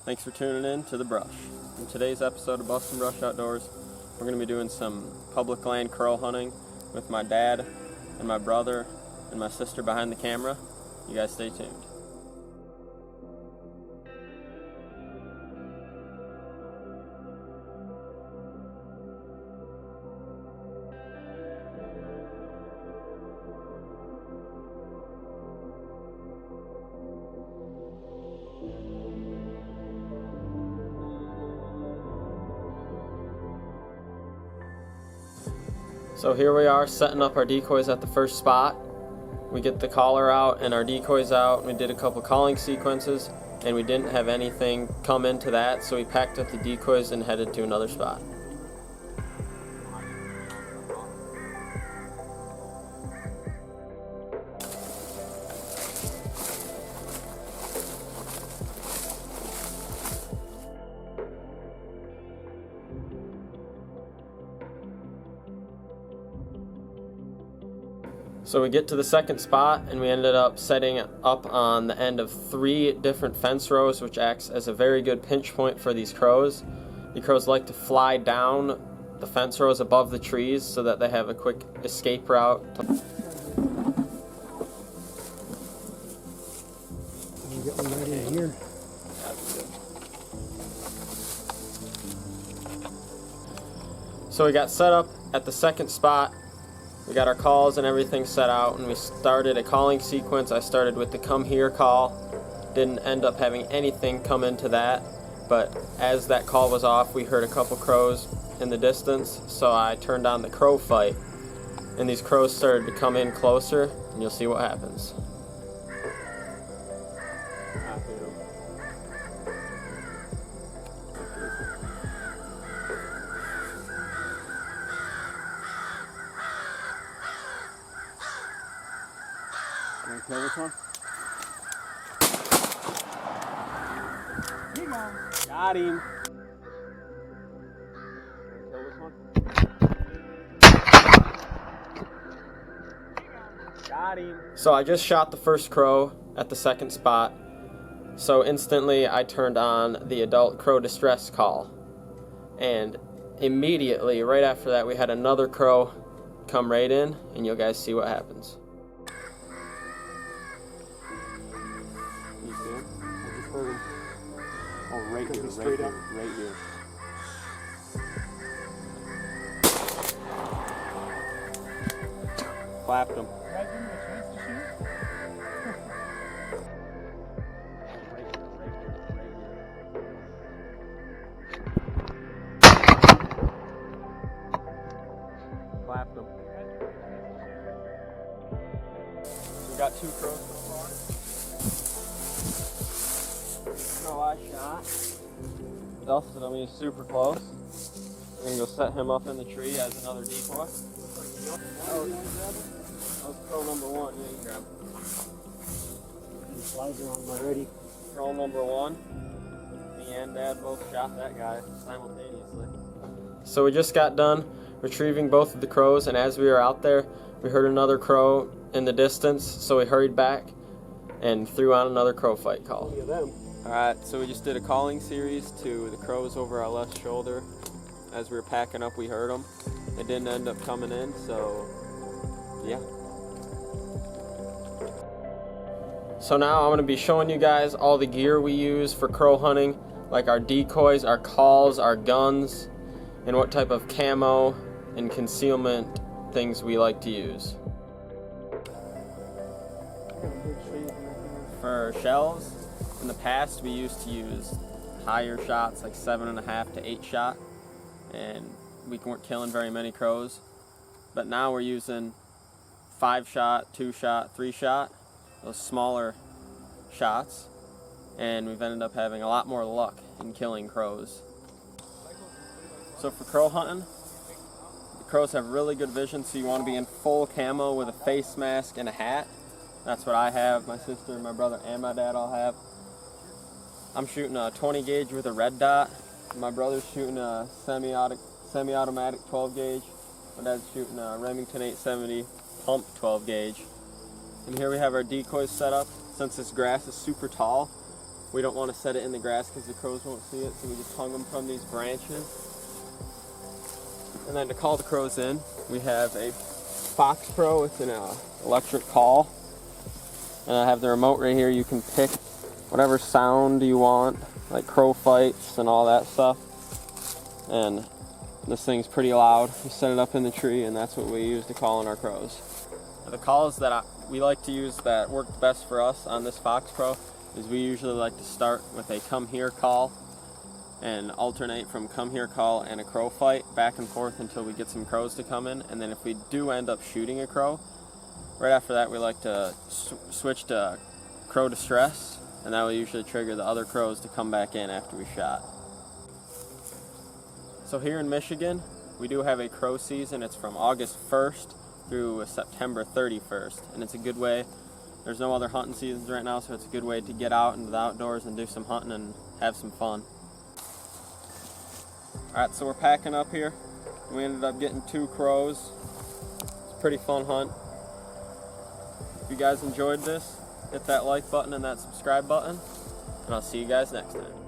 Thanks for tuning in to The Brush. In today's episode of Bustin' Brush Outdoors, we're going to be doing some public land crow hunting with my dad and my brother and my sister behind the camera. You guys stay tuned. So here we are setting up our decoys at the first spot. We get the collar out and our decoys out. We did a couple calling sequences and we didn't have anything come into that, so we packed up the decoys and headed to another spot. So we get to the second spot and we ended up setting up on the end of 3 different fence rows, which acts as a very good pinch point for these crows. The crows like to fly down the fence rows above the trees so that they have a quick escape route. Get one right in here. So we got set up at the second spot. We got our calls and everything set out, and we started a calling sequence. I started with the come here call. Didn't end up having anything come into that, but as that call was off, we heard a couple crows in the distance, so I turned on the crow fight, and these crows started to come in closer, and you'll see what happens. Kill this one? Got him. Kill this one? Got him. So I just shot the first crow at the second spot. So instantly I turned on the adult crow distress call. And immediately, right after that, we had another crow come right in, and you'll guys see what happens. Oh, right here, right here, right here. Clapped him. Clapped him. We got 2 crows so far. Crow I shot. Dusted him, he's super close. We're gonna go set him up in the tree as another decoy. That was crow number 1. Yeah, you grab him. These flies are on already. Crow number 1. Me and Dad both shot that guy simultaneously. So we just got done retrieving both of the crows, and as we were out there, we heard another crow in the distance, so we hurried back and threw on another crow fight call. Look at them. Alright, so we just did a calling series to the crows over our left shoulder. As we were packing up, we heard them. They didn't end up coming in, so yeah. So now I'm going to be showing you guys all the gear we use for crow hunting, like our decoys, our calls, our guns, and what type of camo and concealment things we like to use. For shells, in the past we used to use higher shots, like 7.5 to 8 shot, and we weren't killing very many crows. But now we're using 5 shot, 2 shot, 3 shot, those smaller shots, and we've ended up having a lot more luck in killing crows. So for crow hunting, the crows have really good vision, so you want to be in full camo with a face mask and a hat. That's what I have, my sister, my brother, and my dad all have. I'm shooting a 20 gauge with a red dot. My brother's shooting a semi-automatic 12 gauge. My dad's shooting a Remington 870 pump 12 gauge. And here we have our decoys set up. Since this grass is super tall, We don't want to set it in the grass because the crows won't see it, so we just hung them from these branches. And then to call the crows in, we have a FoxPro. It's an electric call. And I have the remote right here. You can pick whatever sound you want, like crow fights and all that stuff. And this thing's pretty loud. We set it up in the tree, and that's what we use to call in our crows. The calls that we like to use that work best for us on this FoxPro is we usually like to start with a come here call and alternate from come here call and a crow fight back and forth until we get some crows to come in. And then if we do end up shooting a crow, right after that we like to switch to crow distress, and that will usually trigger the other crows to come back in after we shot. So here in Michigan, we do have a crow season. It's from August 1st through September 31st, and it's a good way. There's no other hunting seasons right now, so it's a good way to get out into the outdoors and do some hunting and have some fun. Alright, so we're packing up here. We ended up getting 2 crows. It's a pretty fun hunt. If you guys enjoyed this, hit that like button and that subscribe button, and I'll see you guys next time.